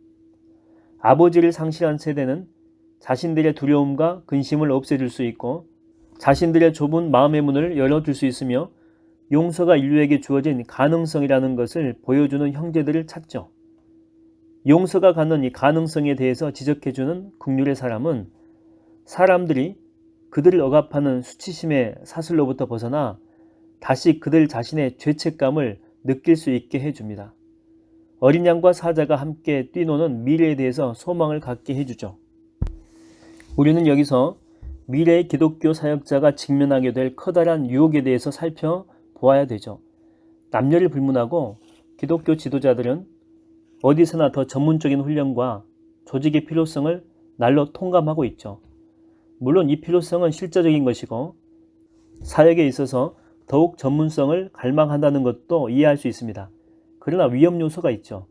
A: 아버지를 상실한 세대는 자신들의 두려움과 근심을 없애줄 수 있고 자신들의 좁은 마음의 문을 열어줄 수 있으며 용서가 인류에게 주어진 가능성이라는 것을 보여주는 형제들을 찾죠. 용서가 갖는 이 가능성에 대해서 지적해주는 긍휼의 사람은 사람들이 그들을 억압하는 수치심의 사슬로부터 벗어나 다시 그들 자신의 죄책감을 느낄 수 있게 해줍니다. 어린 양과 사자가 함께 뛰노는 미래에 대해서 소망을 갖게 해주죠. 우리는 여기서 미래의 기독교 사역자가 직면하게 될 커다란 유혹에 대해서 살펴보아야 되죠. 남녀를 불문하고 기독교 지도자들은 어디서나 더 전문적인 훈련과 조직의 필요성을 날로 통감하고 있죠. 물론 이 필요성은 실제적인 것이고 사역에 있어서 더욱 전문성을 갈망한다는 것도 이해할 수 있습니다. 그러나 위험 요소가 있죠.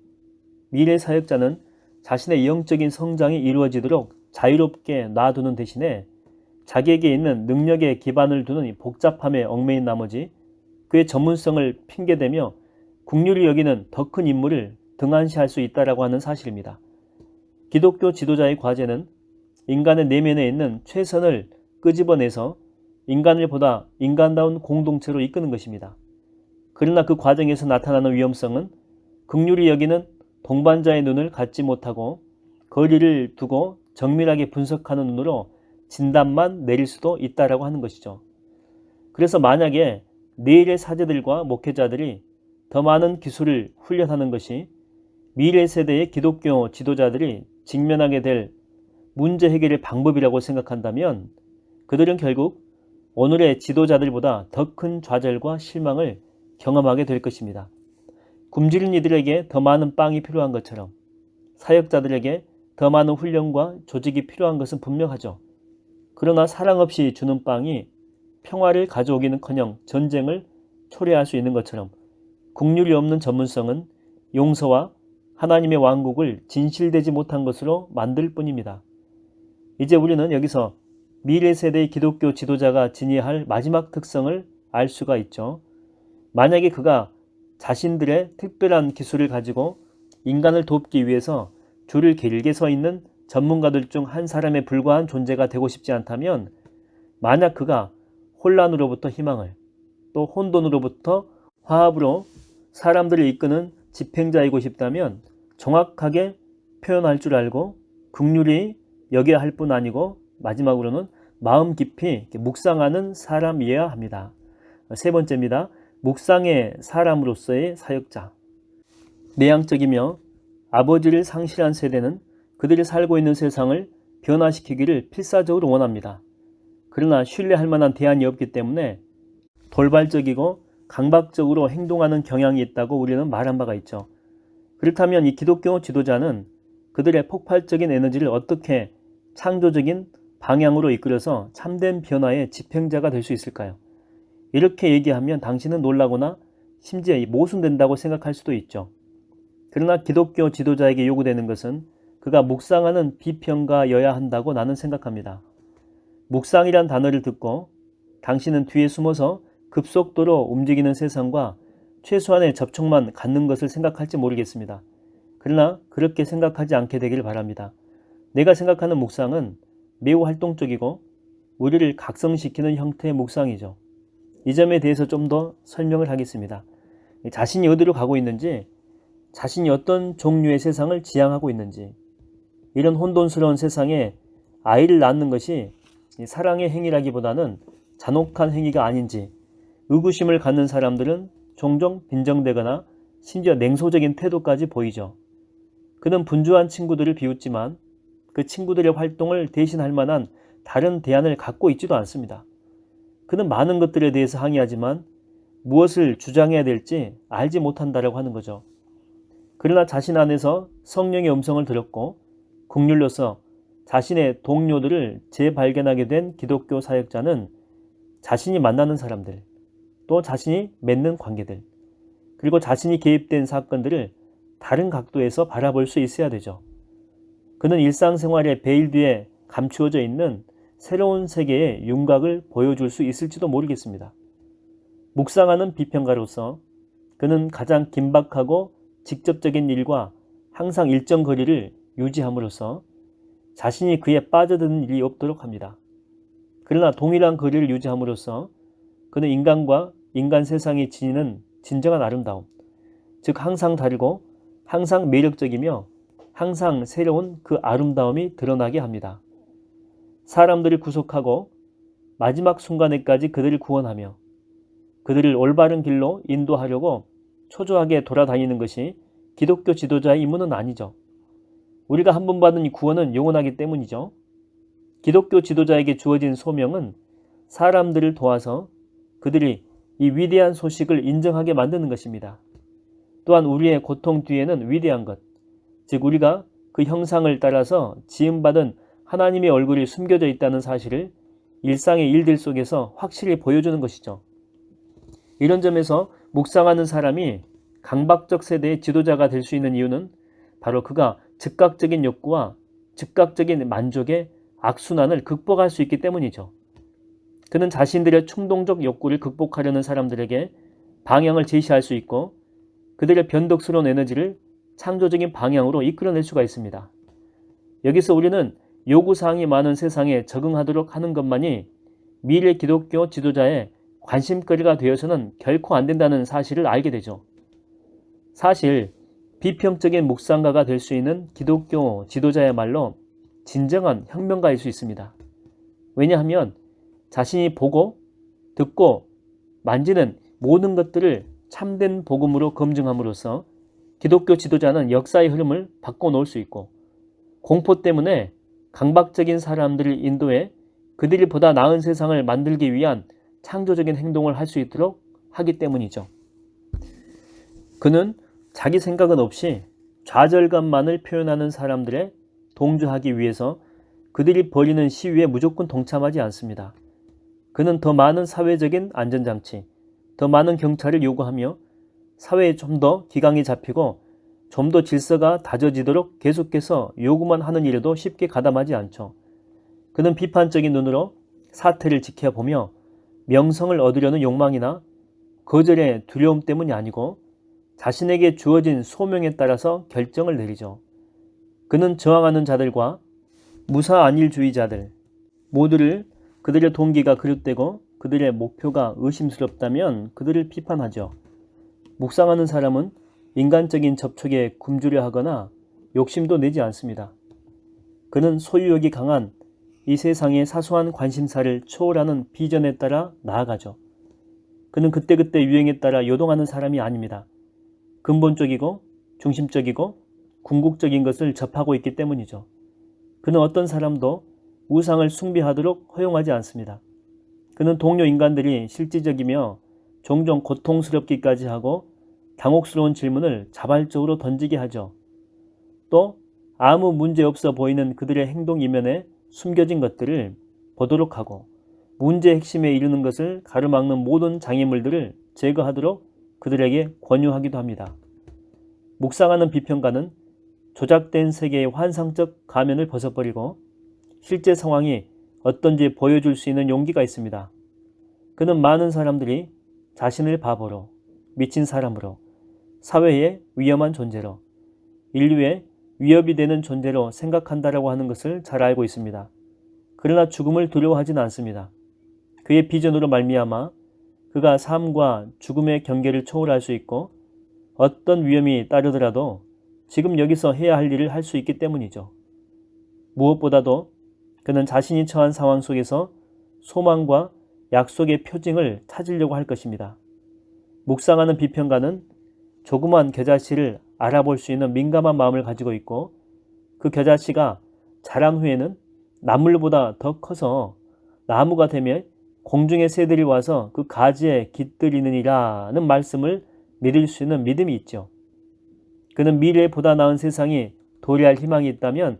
A: 미래 사역자는 자신의 영적인 성장이 이루어지도록 자유롭게 놔두는 대신에 자기에게 있는 능력에 기반을 두는 이 복잡함에 얽매인 나머지 그의 전문성을 핑계대며 국률이 여기는 더 큰 임무를 등한시할 수 있다라고 하는 사실입니다. 기독교 지도자의 과제는 인간의 내면에 있는 최선을 끄집어내서 인간을 보다 인간다운 공동체로 이끄는 것입니다. 그러나 그 과정에서 나타나는 위험성은 긍휼히 여기는 동반자의 눈을 갖지 못하고 거리를 두고 정밀하게 분석하는 눈으로 진단만 내릴 수도 있다라고 하는 것이죠. 그래서 만약에 내일의 사제들과 목회자들이 더 많은 기술을 훈련하는 것이 미래 세대의 기독교 지도자들이 직면하게 될 문제 해결의 방법이라고 생각한다면 그들은 결국 오늘의 지도자들보다 더 큰 좌절과 실망을 경험하게 될 것입니다. 굶주린 이들에게 더 많은 빵이 필요한 것처럼 사역자들에게 더 많은 훈련과 조직이 필요한 것은 분명하죠. 그러나 사랑 없이 주는 빵이 평화를 가져오기는커녕 전쟁을 초래할 수 있는 것처럼 국률이 없는 전문성은 용서와 하나님의 왕국을 진실되지 못한 것으로 만들 뿐입니다. 이제 우리는 여기서 미래 세대의 기독교 지도자가 지니야 할 마지막 특성을 알 수가 있죠. 만약에 그가 자신들의 특별한 기술을 가지고 인간을 돕기 위해서 줄을 길게 서 있는 전문가들 중 한 사람에 불과한 존재가 되고 싶지 않다면 만약 그가 혼란으로부터 희망을 또 혼돈으로부터 화합으로 사람들을 이끄는 집행자이고 싶다면 정확하게 표현할 줄 알고 긍휼히 여겨야 할 뿐 아니고 마지막으로는 마음 깊이 묵상하는 사람이어야 합니다. 세 번째입니다. 묵상의 사람으로서의 사역자. 내향적이며 아버지를 상실한 세대는 그들이 살고 있는 세상을 변화시키기를 필사적으로 원합니다. 그러나 신뢰할 만한 대안이 없기 때문에 돌발적이고 강박적으로 행동하는 경향이 있다고 우리는 말한 바가 있죠. 그렇다면 이 기독교 지도자는 그들의 폭발적인 에너지를 어떻게 창조적인 방향으로 이끌어서 참된 변화의 집행자가 될 수 있을까요? 이렇게 얘기하면 당신은 놀라거나 심지어 모순된다고 생각할 수도 있죠. 그러나 기독교 지도자에게 요구되는 것은 그가 묵상하는 비평가여야 한다고 나는 생각합니다. 묵상이란 단어를 듣고 당신은 뒤에 숨어서 급속도로 움직이는 세상과 최소한의 접촉만 갖는 것을 생각할지 모르겠습니다. 그러나 그렇게 생각하지 않게 되기를 바랍니다. 내가 생각하는 묵상은 매우 활동적이고 우리를 각성시키는 형태의 묵상이죠. 이 점에 대해서 좀 더 설명을 하겠습니다. 자신이 어디로 가고 있는지, 자신이 어떤 종류의 세상을 지향하고 있는지, 이런 혼돈스러운 세상에 아이를 낳는 것이 사랑의 행위라기보다는 잔혹한 행위가 아닌지 의구심을 갖는 사람들은 종종 빈정대거나 심지어 냉소적인 태도까지 보이죠. 그는 분주한 친구들을 비웃지만 그 친구들의 활동을 대신할 만한 다른 대안을 갖고 있지도 않습니다. 그는 많은 것들에 대해서 항의하지만 무엇을 주장해야 될지 알지 못한다라고 하는 거죠. 그러나 자신 안에서 성령의 음성을 들었고 긍휼로서 자신의 동료들을 재발견하게 된 기독교 사역자는 자신이 만나는 사람들, 또 자신이 맺는 관계들, 그리고 자신이 개입된 사건들을 다른 각도에서 바라볼 수 있어야 되죠. 그는 일상생활의 베일 뒤에 감추어져 있는 새로운 세계의 윤곽을 보여줄 수 있을지도 모르겠습니다. 묵상하는 비평가로서 그는 가장 긴박하고 직접적인 일과 항상 일정 거리를 유지함으로써 자신이 그에 빠져드는 일이 없도록 합니다. 그러나 동일한 거리를 유지함으로써 그는 인간과 인간 세상이 지니는 진정한 아름다움, 즉 항상 다르고 항상 매력적이며 항상 새로운 그 아름다움이 드러나게 합니다. 사람들을 구속하고 마지막 순간에까지 그들을 구원하며 그들을 올바른 길로 인도하려고 초조하게 돌아다니는 것이 기독교 지도자의 임무는 아니죠. 우리가 한 번 받은 이 구원은 영원하기 때문이죠. 기독교 지도자에게 주어진 소명은 사람들을 도와서 그들이 이 위대한 소식을 인정하게 만드는 것입니다. 또한 우리의 고통 뒤에는 위대한 것, 즉 우리가 그 형상을 따라서 지음받은 하나님의 얼굴이 숨겨져 있다는 사실을 일상의 일들 속에서 확실히 보여주는 것이죠. 이런 점에서 묵상하는 사람이 강박적 세대의 지도자가 될 수 있는 이유는 바로 그가 즉각적인 욕구와 즉각적인 만족의 악순환을 극복할 수 있기 때문이죠. 그는 자신들의 충동적 욕구를 극복하려는 사람들에게 방향을 제시할 수 있고 그들의 변덕스러운 에너지를 창조적인 방향으로 이끌어낼 수가 있습니다. 여기서 우리는 요구사항이 많은 세상에 적응하도록 하는 것만이 미래 기독교 지도자의 관심거리가 되어서는 결코 안 된다는 사실을 알게 되죠. 사실 비평적인 묵상가가 될 수 있는 기독교 지도자야말로 진정한 혁명가일 수 있습니다. 왜냐하면 자신이 보고 듣고 만지는 모든 것들을 참된 복음으로 검증함으로써 기독교 지도자는 역사의 흐름을 바꿔놓을 수 있고 공포 때문에 강박적인 사람들을 인도해 그들이 보다 나은 세상을 만들기 위한 창조적인 행동을 할 수 있도록 하기 때문이죠. 그는 자기 생각은 없이 좌절감만을 표현하는 사람들에 동조하기 위해서 그들이 벌이는 시위에 무조건 동참하지 않습니다. 그는 더 많은 사회적인 안전장치, 더 많은 경찰을 요구하며 사회에 좀 더 기강이 잡히고 좀 더 질서가 다져지도록 계속해서 요구만 하는 일에도 쉽게 가담하지 않죠. 그는 비판적인 눈으로 사태를 지켜보며 명성을 얻으려는 욕망이나 거절의 두려움 때문이 아니고 자신에게 주어진 소명에 따라서 결정을 내리죠. 그는 저항하는 자들과 무사안일주의자들 모두를 그들의 동기가 그릇되고 그들의 목표가 의심스럽다면 그들을 비판하죠. 묵상하는 사람은 인간적인 접촉에 굶주려 하거나 욕심도 내지 않습니다. 그는 소유욕이 강한 이 세상의 사소한 관심사를 초월하는 비전에 따라 나아가죠. 그는 그때그때 유행에 따라 요동하는 사람이 아닙니다. 근본적이고 중심적이고 궁극적인 것을 접하고 있기 때문이죠. 그는 어떤 사람도 우상을 숭배하도록 허용하지 않습니다. 그는 동료 인간들이 실질적이며 종종 고통스럽기까지 하고 당혹스러운 질문을 자발적으로 던지게 하죠. 또 아무 문제 없어 보이는 그들의 행동 이면에 숨겨진 것들을 보도록 하고 문제의 핵심에 이르는 것을 가로막는 모든 장애물들을 제거하도록 그들에게 권유하기도 합니다. 묵상하는 비평가는 조작된 세계의 환상적 가면을 벗어버리고 실제 상황이 어떤지 보여줄 수 있는 용기가 있습니다. 그는 많은 사람들이 자신을 바보로, 미친 사람으로, 사회의 위험한 존재로, 인류의 위협이 되는 존재로 생각한다라고 하는 것을 잘 알고 있습니다. 그러나 죽음을 두려워하지는 않습니다. 그의 비전으로 말미암아 그가 삶과 죽음의 경계를 초월할 수 있고 어떤 위험이 따르더라도 지금 여기서 해야 할 일을 할 수 있기 때문이죠. 무엇보다도 그는 자신이 처한 상황 속에서 소망과 약속의 표징을 찾으려고 할 것입니다. 묵상하는 비평가는 조그만 겨자씨를 알아볼 수 있는 민감한 마음을 가지고 있고 그 겨자씨가 자란 후에는 나물보다 더 커서 나무가 되며 공중의 새들이 와서 그 가지에 깃들이느니라는 말씀을 믿을 수 있는 믿음이 있죠. 그는 미래에 보다 나은 세상이 도래할 희망이 있다면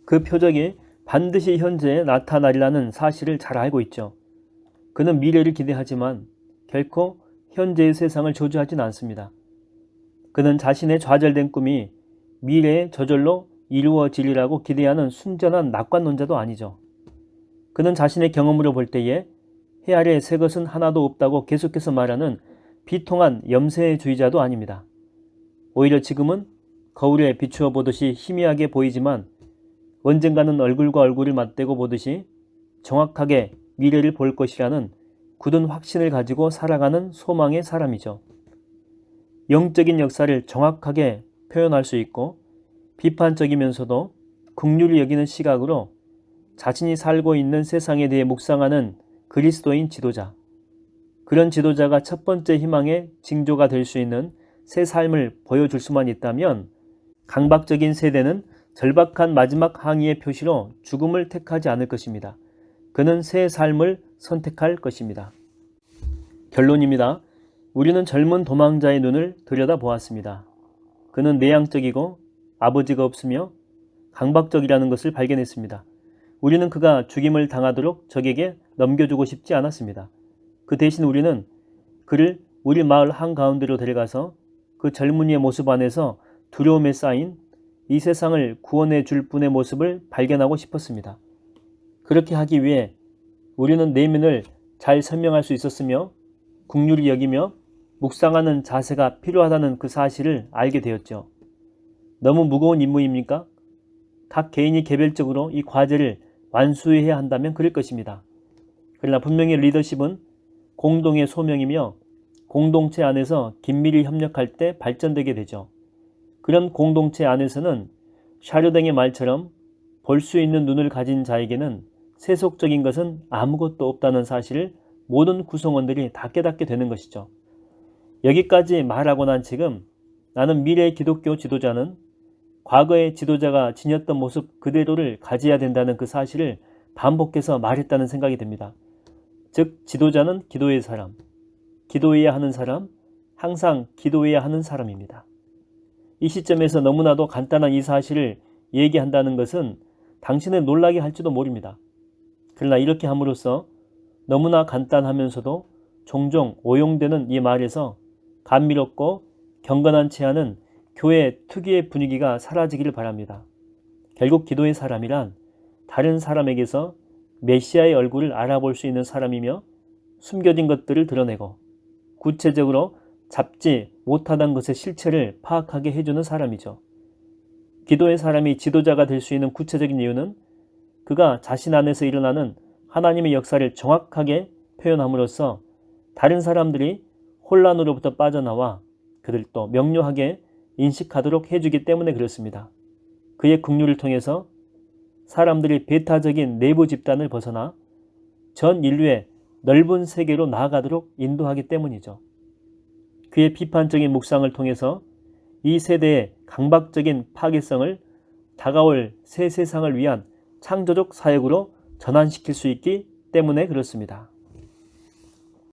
A: 그 표적이 반드시 현재에 나타나리라는 사실을 잘 알고 있죠. 그는 미래를 기대하지만 결코 현재의 세상을 저주하진 않습니다. 그는 자신의 좌절된 꿈이 미래에 저절로 이루어지리라고 기대하는 순전한 낙관론자도 아니죠. 그는 자신의 경험으로 볼 때에 해 아래 새 것은 하나도 없다고 계속해서 말하는 비통한 염세주의자도 아닙니다. 오히려 지금은 거울에 비추어 보듯이 희미하게 보이지만 언젠가는 얼굴과 얼굴을 맞대고 보듯이 정확하게 미래를 볼 것이라는 굳은 확신을 가지고 살아가는 소망의 사람이죠. 영적인 역사를 정확하게 표현할 수 있고 비판적이면서도 긍휼히 여기는 시각으로 자신이 살고 있는 세상에 대해 묵상하는 그리스도인 지도자. 그런 지도자가 첫 번째 희망의 징조가 될 수 있는 새 삶을 보여줄 수만 있다면 강박적인 세대는 절박한 마지막 항의의 표시로 죽음을 택하지 않을 것입니다. 그는 새 삶을 선택할 것입니다. 결론입니다. 우리는 젊은 도망자의 눈을 들여다보았습니다. 그는 내향적이고 아버지가 없으며 강박적이라는 것을 발견했습니다. 우리는 그가 죽임을 당하도록 적에게 넘겨주고 싶지 않았습니다. 그 대신 우리는 그를 우리 마을 한가운데로 데려가서 그 젊은이의 모습 안에서 두려움에 쌓인 이 세상을 구원해 줄 분의 모습을 발견하고 싶었습니다. 그렇게 하기 위해 우리는 내면을 잘 설명할 수 있었으며 긍휼히 여기며 묵상하는 자세가 필요하다는 그 사실을 알게 되었죠. 너무 무거운 임무입니까? 각 개인이 개별적으로 이 과제를 완수해야 한다면 그럴 것입니다. 그러나 분명히 리더십은 공동의 소명이며 공동체 안에서 긴밀히 협력할 때 발전되게 되죠. 그런 공동체 안에서는 샤르댕의 말처럼 볼 수 있는 눈을 가진 자에게는 세속적인 것은 아무것도 없다는 사실을 모든 구성원들이 다 깨닫게 되는 것이죠. 여기까지 말하고 난 지금 나는 미래의 기독교 지도자는 과거의 지도자가 지녔던 모습 그대로를 가져야 된다는 그 사실을 반복해서 말했다는 생각이 듭니다. 즉 지도자는 기도의 사람, 기도해야 하는 사람, 항상 기도해야 하는 사람입니다. 이 시점에서 너무나도 간단한 이 사실을 얘기한다는 것은 당신을 놀라게 할지도 모릅니다. 그러나 이렇게 함으로써 너무나 간단하면서도 종종 오용되는 이 말에서 감미롭고 경건한 체하는 교회 특유의 분위기가 사라지기를 바랍니다. 결국 기도의 사람이란 다른 사람에게서 메시아의 얼굴을 알아볼 수 있는 사람이며 숨겨진 것들을 드러내고 구체적으로 잡지 못하던 것의 실체를 파악하게 해주는 사람이죠. 기도의 사람이 지도자가 될 수 있는 구체적인 이유는 그가 자신 안에서 일어나는 하나님의 역사를 정확하게 표현함으로써 다른 사람들이 혼란으로부터 빠져나와 그들도 명료하게 인식하도록 해주기 때문에 그렇습니다. 그의 긍휼을 통해서 사람들이 배타적인 내부 집단을 벗어나 전 인류의 넓은 세계로 나아가도록 인도하기 때문이죠. 그의 비판적인 묵상을 통해서 이 세대의 강박적인 파괴성을 다가올 새 세상을 위한 창조적 사역으로 전환시킬 수 있기 때문에 그렇습니다.